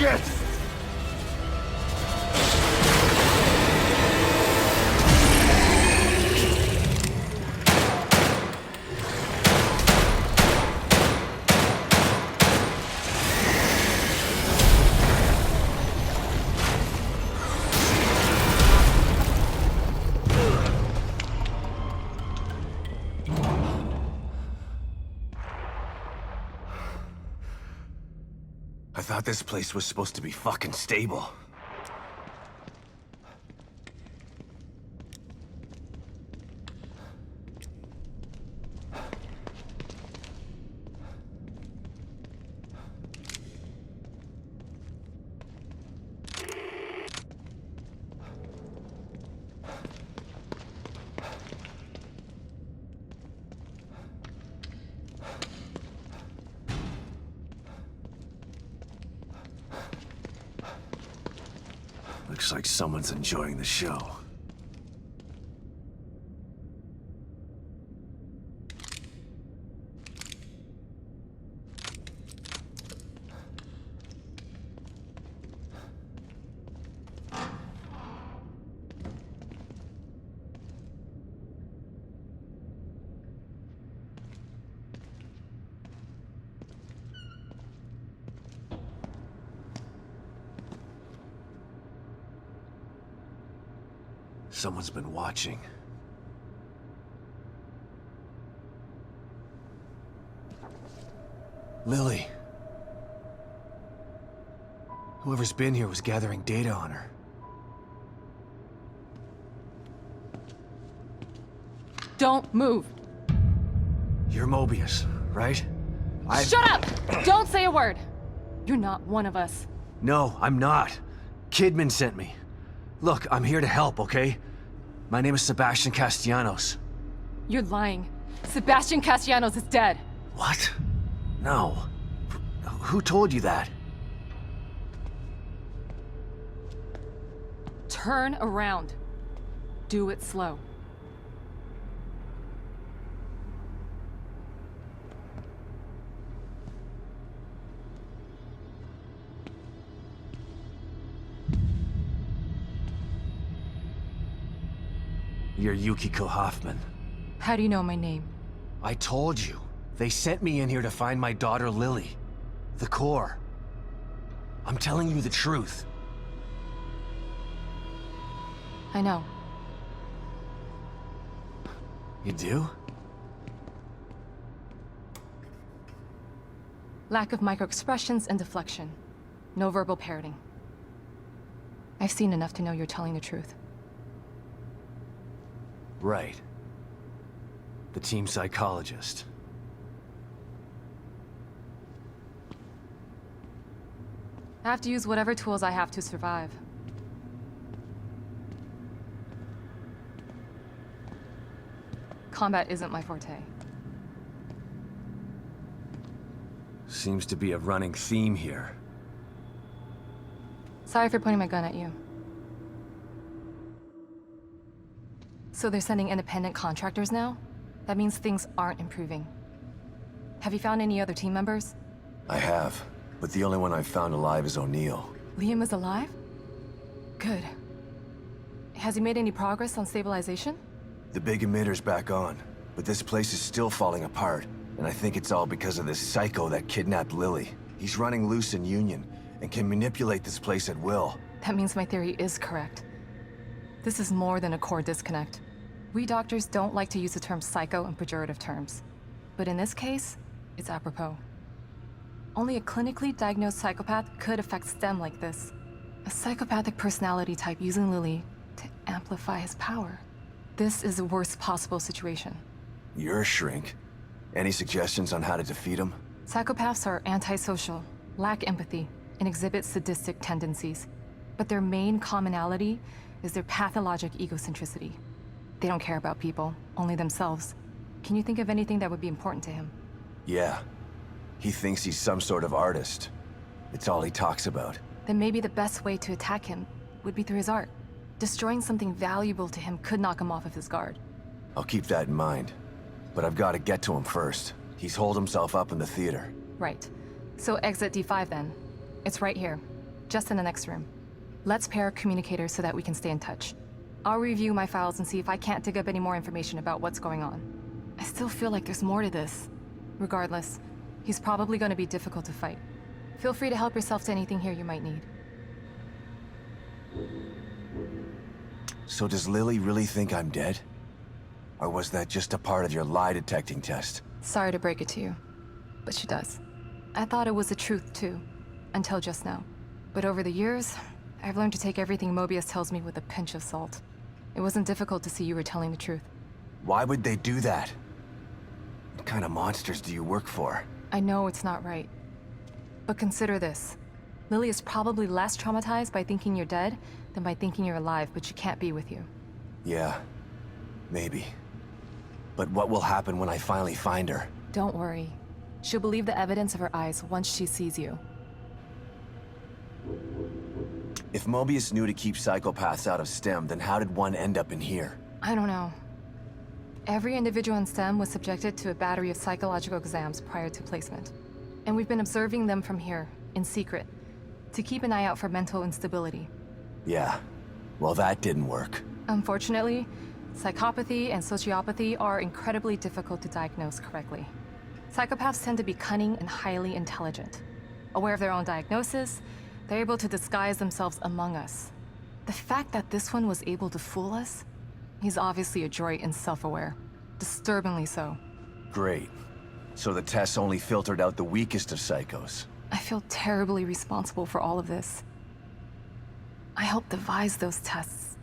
shit! I thought this place was supposed to be fucking stable. Looks like someone's enjoying the show. Someone's been watching. Lily. Whoever's been here was gathering data on her. Don't move. You're Mobius, right? Shut up! Don't say a word. You're not one of us. No, I'm not. Kidman sent me. Look, I'm here to help, okay? My name is Sebastian Castellanos. You're lying. Sebastian Castellanos is dead. What? No. Who told you that? Turn around. Do it slow. You're Yukiko Hoffman. How do you know my name? I told you. They sent me in here to find my daughter Lily. The core. I'm telling you the truth. I know. You do? Lack of microexpressions and deflection. No verbal parroting. I've seen enough to know you're telling the truth. Right. The team psychologist. I have to use whatever tools I have to survive. Combat isn't my forte. Seems to be a running theme here. Sorry for pointing my gun at you. So they're sending independent contractors now? That means things aren't improving. Have you found any other team members? I have, but the only one I've found alive is O'Neill. Liam is alive? Good. Has he made any progress on stabilization? The big emitter's back on, but this place is still falling apart, and I think it's all because of this psycho that kidnapped Lily. He's running loose in Union, and can manipulate this place at will. That means my theory is correct. This is more than a core disconnect. We doctors don't like to use the term psycho in pejorative terms. But in this case, it's apropos. Only a clinically diagnosed psychopath could affect STEM like this. A psychopathic personality type using Lily to amplify his power. This is the worst possible situation. You're a shrink. Any suggestions on how to defeat him? Psychopaths are antisocial, lack empathy, and exhibit sadistic tendencies. But their main commonality is their pathologic egocentricity. They don't care about people, only themselves. Can you think of anything that would be important to him? Yeah. He thinks he's some sort of artist. It's all he talks about. Then maybe the best way to attack him would be through his art. Destroying something valuable to him could knock him off of his guard. I'll keep that in mind. But I've got to get to him first. He's holed himself up in the theater. Right. So exit D5 then. It's right here. just in the next room. Let's pair communicators so that we can stay in touch. I'll review my files and see if I can't dig up any more information about what's going on. I still feel like there's more to this. Regardless, he's probably going to be difficult to fight. Feel free to help yourself to anything here you might need. So does Lily really think I'm dead? Or was that just a part of your lie detecting test? Sorry to break it to you, but she does. I thought it was the truth too, until just now. But over the years, I've learned to take everything Mobius tells me with a pinch of salt. It wasn't difficult to see you were telling the truth. Why would they do that? What kind of monsters do you work for? I know it's not right. But consider this. Lily is probably less traumatized by thinking you're dead than by thinking you're alive, but she can't be with you. Yeah, maybe. But what will happen when I finally find her? Don't worry. She'll believe the evidence of her eyes once she sees you. If Mobius knew to keep psychopaths out of STEM, then how did one end up in here? I don't know. Every individual in STEM was subjected to a battery of psychological exams prior to placement. And we've been observing them from here, in secret, to keep an eye out for mental instability. Yeah, well that didn't work. Unfortunately, psychopathy and sociopathy are incredibly difficult to diagnose correctly. Psychopaths tend to be cunning and highly intelligent. Aware of their own diagnosis, they're able to disguise themselves among us. The fact that this one was able to fool us, he's obviously adroit and self-aware. Disturbingly so. Great. So the tests only filtered out the weakest of psychos. I feel terribly responsible for all of this. I helped devise those tests.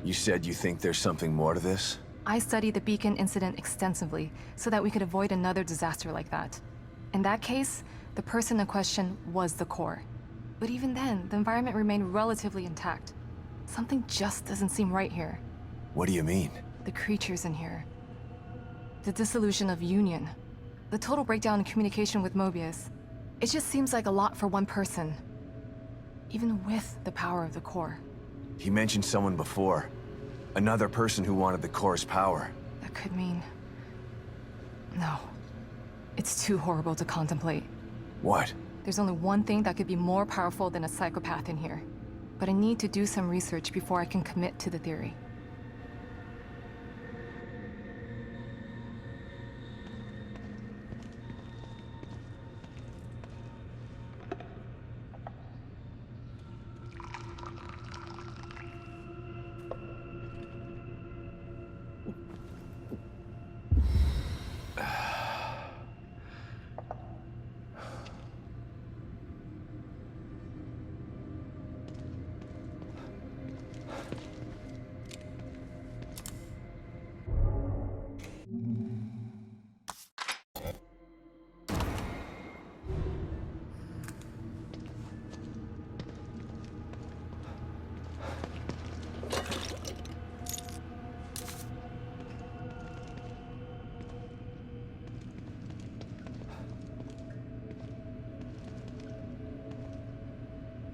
You said you think there's something more to this? I studied the Beacon incident extensively so that we could avoid another disaster like that. In that case, the person in question was the core. But even then, the environment remained relatively intact. Something just doesn't seem right here. What do you mean? The creatures in here. The dissolution of Union. The total breakdown in communication with Mobius. It just seems like a lot for one person. Even with the power of the core. He mentioned someone before. Another person who wanted the core's power. That could mean... No. It's too horrible to contemplate. What? There's only one thing that could be more powerful than a psychopath in here. But I need to do some research before I can commit to the theory.